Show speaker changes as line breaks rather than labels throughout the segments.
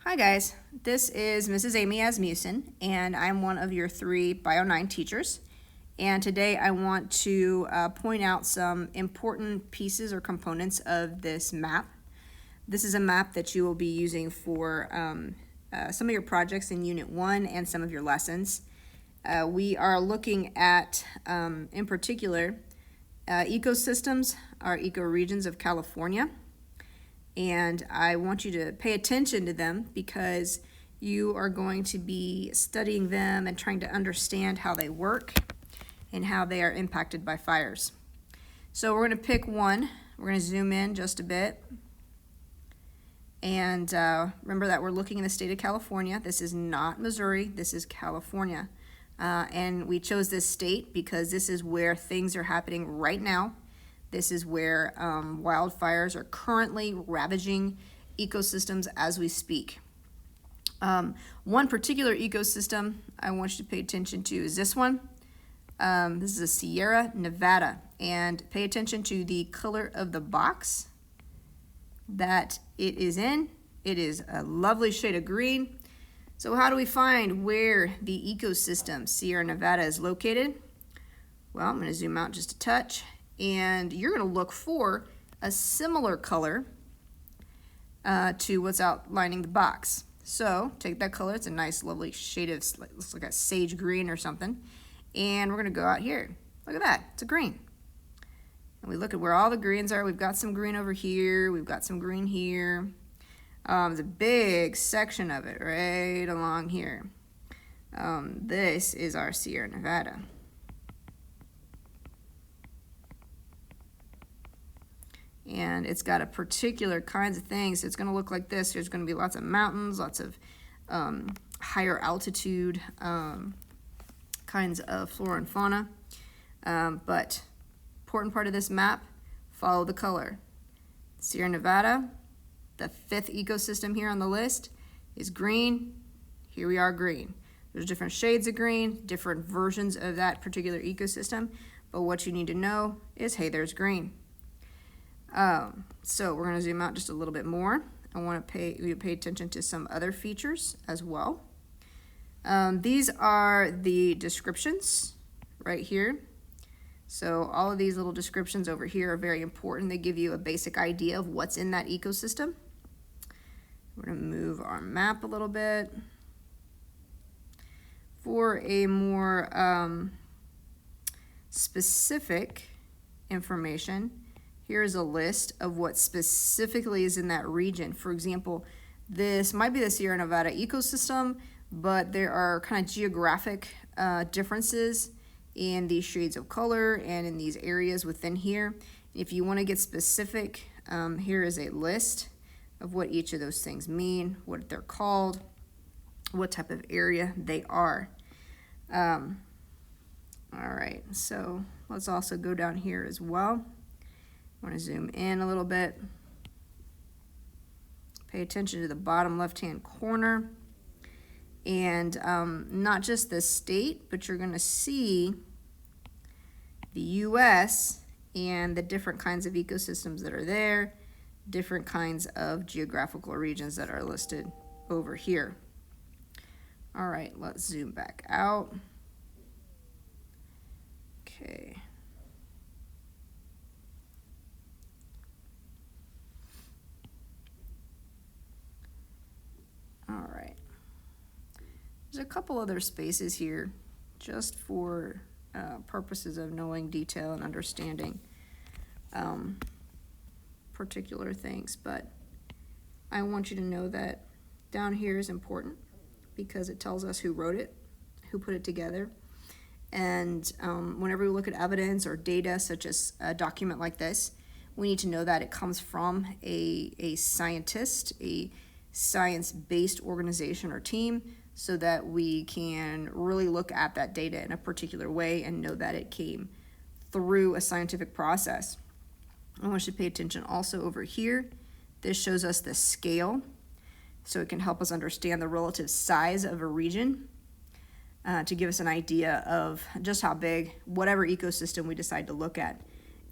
Hi guys, this is Mrs. Amy Asmussen, and I'm one of your 3 Bio 9 teachers. And today I want to point out some important pieces or components of this map. This is a map that you will be using for some of your projects in Unit 1 and some of your lessons. We are looking at, in particular, ecosystems, our ecoregions of California. And I want you to pay attention to them because you are going to be studying them and trying to understand how they work and how they are impacted by fires. So we're going to pick one. We're going to zoom in just a bit. And remember that we're looking in the state of California. This is not Missouri. This is California. And we chose this state because this is where things are happening right now. This is where wildfires are currently ravaging ecosystems as we speak. One particular ecosystem I want you to pay attention to is this one. This is a Sierra Nevada, and pay attention to the color of the box that it is in. It is a lovely shade of green. So how do we find where the ecosystem Sierra Nevada is located? Well, I'm going to zoom out just a touch. And you're going to look for a similar color to what's outlining the box. So take that color. It's a nice, lovely shade of, looks like a sage green or something. And we're going to go out here. Look at that. It's a green. And we look at where all the greens are. We've got some green over here. We've got some green here. There's a big section of it right along here. This is our Sierra Nevada. And it's got a particular kinds of things. It's going to look like this. There's going to be lots of mountains, lots of higher altitude kinds of flora and fauna. But important part of this map, follow the color. Sierra Nevada, the 5th ecosystem here on the list, is green. Here we are, green. There's different shades of green, different versions of that particular ecosystem. But what you need to know is, hey, there's green. So we're going to zoom out just a little bit more. I want to pay attention to some other features as well. These are the descriptions right here. So all of these little descriptions over here are very important. They give you a basic idea of what's in that ecosystem. We're going to move our map a little bit. For a more specific information, here is a list of what specifically is in that region. For example, this might be the Sierra Nevada ecosystem, but there are kind of geographic differences in these shades of color and in these areas within here. If you want to get specific, here is a list of what each of those things mean, what they're called, what type of area they are. All right, so let's also go down here as well. I want to zoom in a little bit. Pay attention to the bottom left-hand corner. And not just the state, but you're going to see the U.S. and the different kinds of ecosystems that are there, different kinds of geographical regions that are listed over here. All right, let's zoom back out. Okay. All right. There's a couple other spaces here just for purposes of knowing detail and understanding particular things, but I want you to know that down here is important because it tells us who wrote it, who put it together, and whenever we look at evidence or data such as a document like this, we need to know that it comes from a scientist, a science-based organization or team, so that we can really look at that data in a particular way and know that it came through a scientific process. I want you to pay attention also over here. This shows us the scale, so it can help us understand the relative size of a region to give us an idea of just how big whatever ecosystem we decide to look at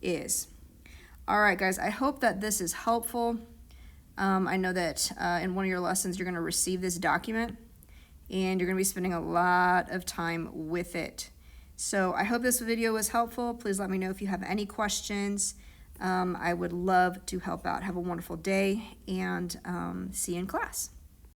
is. All right, guys, I hope that this is helpful. I know that in one of your lessons you're going to receive this document and you're going to be spending a lot of time with it. So I hope this video was helpful. Please let me know if you have any questions. I would love to help out. Have a wonderful day, and see you in class.